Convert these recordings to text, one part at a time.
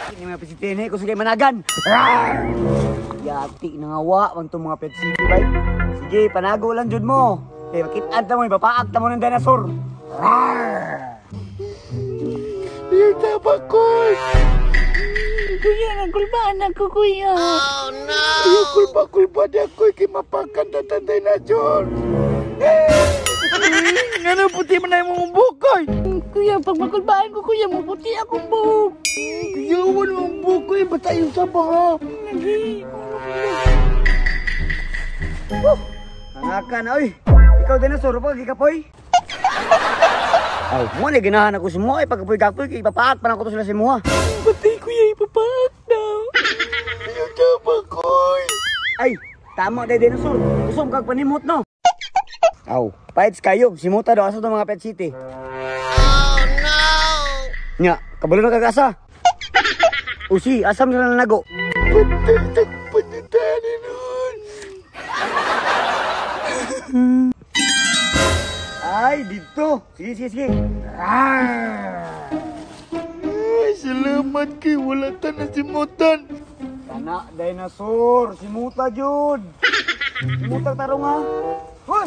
Ini mga pet city ini, kung sige managan. Yati nangawa, wang itong mga pet city, bay. Sige, panago lang jud mo. Eh, makitaan ta mo, ipapaak ta mo ng dinosaur. Yung tabakoy! Kuya, nagkulbaan ako, kuya. Oh, no! Yung kulba-kulba di ako'y kimapakan na tanday na, John. Nga puti man na yung bukoy. Kuya, pag makulbaan ko, kuya, maputi akong buhok. Kuya, wala yung bukoy. Ba't tayo sa baha? Hangakan, oy. Ikaw dinosaur pa, gikapoy. Ay, mo na ginahan ako si Mua. Pagkapoy-kapoy, ipapaak pa na ko to sila si Mua. Batay, kuya, ipapaak daw. Yung tabakoy. Ay, tama day dinosaur. Usom kag panimot, no? Aw, fights kayo. Si Muta daw asa to mga pet city. Oh, no! Nya, kabalo na kag-asa. Usi, asam sila na nago. Patay tagpanitanin nun. Ay, dito. Sige. Ay, salamat kay wala ta na si Mutan. Kana, dinosaur. Si Muta, Jud. Si Muta tarong, ha? Hoy!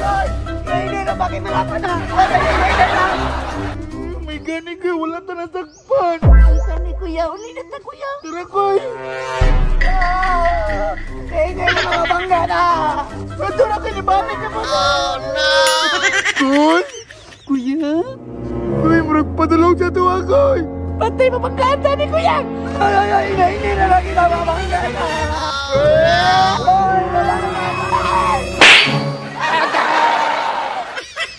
Ay, hindi na. Bakit malapan na? Ay, May gani kay wala ta na sakpan. Sani, kuya, uli na ta, kuya. Tara koy. hindi na mga bangga na. Ito na kinibamit na mo. Oh, no! Koy? Kuya? Koy, murag padulog sa tuwa, koy. Patay, mapagkanta ni kuya. Ay, hindi na lagi na mga bangga na.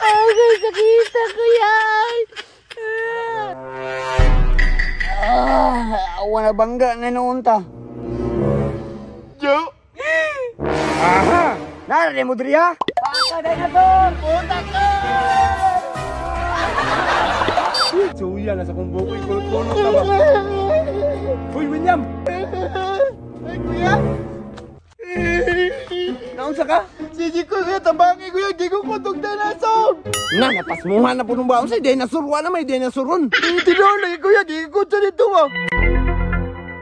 Ay, sakita, kuya. Awa na bangga na noon ta. Jo. Aha! Narinig mo diri, ha? Paka, dinosaur! Puta ka! Suya na sa kumbo ko, ikulot-kulot na ba? Uy, William! Ay, kuya. Naunsa ka? Sige ko kuya, tabangi kuya, di ko kutog dinosaur. Na, napasmuhan na po nung baon sa dinosaur. Wala may dinosaur ron. Tinawag lagi kuya, di ko kutog dito ba?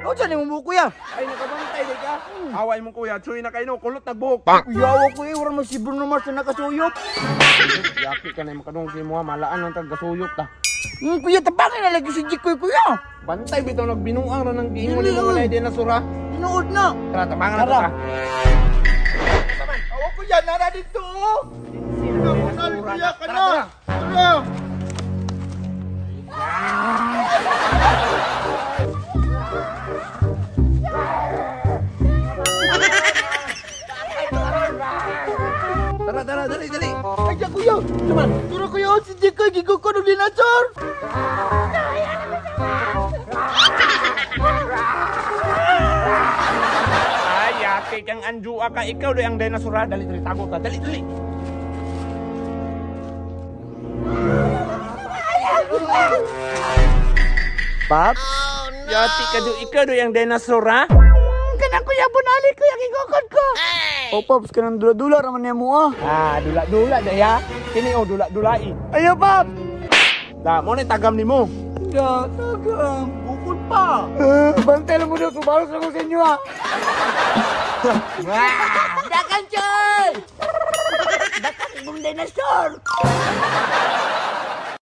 O, saan mo buko ya? Ay, nakabantay di ka. Away mo kuya, chuy na kayo, kulot na buhok. Yawa ko eh, wala mo si Bruno Mars na nakasuyot. Yaki ka na yung makadong si mga malaan ng tagasuyot ta. Kuya, tabangin na lagi si Jikoy, kuya. Bantay bitaw nagbinuang ron ng giingon ni mga dinosaur ha. Tinood na. Tara, tabangan na to ka. Awa kuya, nara dito. Sino na kuya ka na? Tara. Tara, dali. Ay, kuya. Cuman, Tara kuya, si Jikoy, gigukon ng dinosaur. Ay, yate kang anjua ka. Ikaw do ang dinosaur ha. Dali, tago ka. Dali. Pap? Yate ka do. Ikaw do ang dinosaur ha. Kanang kuya, bunali, kuya, gigukod ko. O, Paps, ka nang dula-dula raman niya mo, ah. Dula daya. Kini o dula-dulai. Ayaw, Pap! Da, mo na tagam ni mo. Ya, tagang. Bukod pa. Bantay lang mo daw. Subalos lang ko sa inyo, ah. Dakan, Choy! Dakan, ibang dinosaur.